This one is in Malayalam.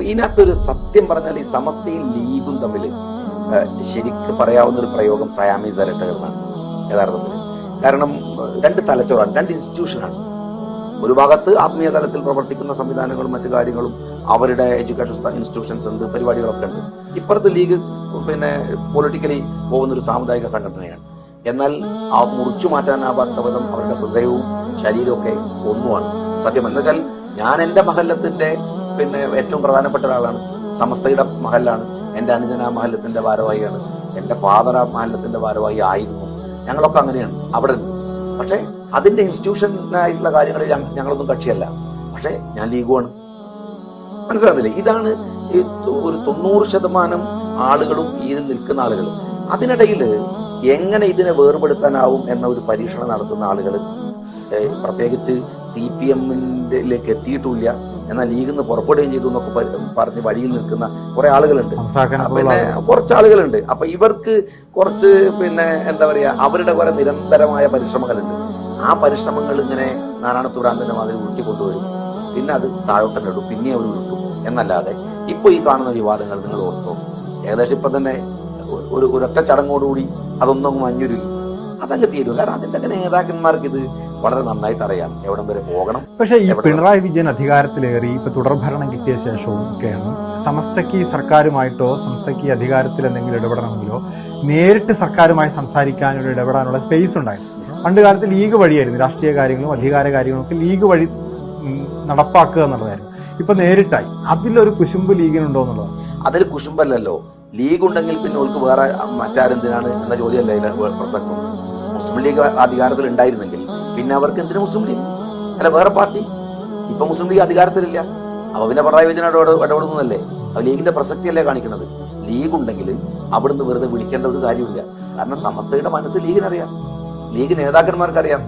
ഇതിനകത്തൊരു സത്യം പറഞ്ഞാൽ ഈ സമസ്തയും ലീഗും തമ്മിൽ ശരിക്ക് പറയാവുന്ന ഒരു പ്രയോഗം സയാമീസ് ഇരട്ടകളാണ് യഥാർത്ഥത്തിൽ. കാരണം രണ്ട് തലച്ചോറാണ്, രണ്ട് ഇൻസ്റ്റിറ്റ്യൂഷനാണ്. ഒരു ഭാഗത്ത് ആത്മീയ തലത്തിൽ പ്രവർത്തിക്കുന്ന സംവിധാനങ്ങളും മറ്റു കാര്യങ്ങളും അവരുടെ എഡ്യൂക്കേഷൻ ഇൻസ്റ്റിറ്റ്യൂഷൻസ് ഉണ്ട്, പരിപാടികളൊക്കെ ഉണ്ട്. ഇപ്പുറത്ത് ലീഗ് പൊളിറ്റിക്കലി പോകുന്ന ഒരു സാമുദായിക സംഘടനയാണ്. എന്നാൽ ആ മുറിച്ചു മാറ്റാനാവാത്ത വിധം അവരുടെ ഹൃദയവും ശരീരവും ഒക്കെ ഒന്നുമാണ്. സത്യം എന്താ വെച്ചാൽ ഞാൻ എന്റെ മഹല്ലത്തിന്റെ ഏറ്റവും പ്രധാനപ്പെട്ട ഒരാളാണ്. സമസ്തയുടെ മഹല്ലാണ്. എന്റെ അനുജൻ ആ മഹല്ലത്തിന്റെ ഭാരവാഹിയാണ്. എന്റെ ഫാദർ ആ മഹല്ലത്തിന്റെ ഭാരവാഹി ആയിരുന്നു. ഞങ്ങളൊക്കെ അങ്ങനെയാണ് അവിടെ ഉണ്ട്. പക്ഷെ അതിന്റെ ഇൻസ്റ്റിറ്റ്യൂഷനായിട്ടുള്ള കാര്യങ്ങളിൽ ഞങ്ങളൊന്നും കക്ഷിയല്ല. പക്ഷെ ഞാൻ ലീഗുമാണ്. മനസ്സിലാകുന്നില്ലേ? ഇതാണ് ഒരു 90% ആളുകളും ഇതിൽ നിൽക്കുന്ന ആളുകൾ. അതിനിടയിൽ എങ്ങനെ ഇതിനെ വേർപെടുത്താനാവും എന്ന ഒരു പരീക്ഷണം നടത്തുന്ന ആളുകൾ, പ്രത്യേകിച്ച് CPM-ലേക്ക് എത്തിയിട്ടില്ല, എന്നാൽ ലീഗിൽ നിന്ന് പുറപ്പെടുകയും ചെയ്തു എന്നൊക്കെ പറഞ്ഞ് വഴിയിൽ നിൽക്കുന്ന കുറെ ആളുകളുണ്ട്. കുറച്ച് ആളുകളുണ്ട്. അപ്പൊ ഇവർക്ക് കുറച്ച് എന്താ പറയാ, അവരുടെ കുറെ നിരന്തരമായ പരിശ്രമങ്ങളുണ്ട്. ആ പരിശ്രമങ്ങൾ ഇങ്ങനെ നാരായണത്തുരാന്തന്റെ മാതിരി ഉരുട്ടിക്കൊണ്ടുവരും. പിന്നെ അത് താഴോട്ടല്ലിടും, പിന്നെ അവർ ഉരുട്ടും എന്നല്ലാതെ ഇപ്പൊ ഈ കാണുന്ന വിവാദങ്ങൾ നിങ്ങൾ ഓർത്തോ, ഏകദേശം ഇപ്പൊ തന്നെ ഒരൊറ്റ ചടങ്ങോടുകൂടി അതൊന്നും മഞ്ഞുരുകി അതങ്ങ് തീരും. കാരണം അതിന്റെ നേതാക്കന്മാർക്ക് ഇത് വളരെ നന്നായിട്ട് അറിയാം എവിടം വരെ പോകണം. പക്ഷേ ഈ പിണറായി വിജയൻ അധികാരത്തിലേറി ഇപ്പൊ തുടർഭരണം കിട്ടിയ ശേഷവും ഒക്കെയാണ് സമസ്തയ്ക്ക് സർക്കാരുമായിട്ടോ സമസ്തയ്ക്ക് അധികാരത്തിൽ എന്തെങ്കിലും ഇടപെടണമെങ്കിലോ നേരിട്ട് സർക്കാരുമായി സംസാരിക്കാനോ ഇടപെടാനുള്ള സ്പേസ് ഉണ്ടായിരുന്നു. പണ്ട് കാലത്ത് ലീഗ് വഴിയായിരുന്നു രാഷ്ട്രീയ കാര്യങ്ങളും അധികാര കാര്യങ്ങളും ഒക്കെ ലീഗ് വഴി നടപ്പാക്കുക എന്നുള്ളതായിരുന്നു. ഇപ്പൊ നേരിട്ടായി. അതിലൊരു കുശുമ്പ് ലീഗിനുണ്ടോ എന്നുള്ളതാണ്. അതിൽ കുശുമ്പല്ലല്ലോ. ലീഗ് ഉണ്ടെങ്കിൽ പിന്നെ ഓൾക്ക് വേറെ മറ്റാരെന്തിനാണ് എന്ന ചോദ്യമല്ല അതിൽ പ്രസക്തം. മുസ്ലിം ലീഗ് അധികാരത്തിൽ ഉണ്ടായിരുന്നെങ്കിൽ പിന്നെ അവർക്ക് എന്തിനു മുസ്ലിം ലീഗ്, അല്ല വേറെ പാർട്ടി? ഇപ്പൊ മുസ്ലിം ലീഗ് അധികാരത്തിലില്ല. അപ്പൊ പിന്നെ പിണറായി വിജയൻ ഇടപെടുന്നതല്ലേ? അത് ലീഗിന്റെ പ്രസക്തിയല്ലേ കാണിക്കുന്നത്? ലീഗ് ഉണ്ടെങ്കിൽ അവിടുന്ന് വെറുതെ വിളിക്കേണ്ട ഒരു കാര്യമില്ല. കാരണം സമസ്തയുടെ മനസ്സ് ലീഗിനറിയാം, ലീഗ് നേതാക്കന്മാർക്കറിയാം.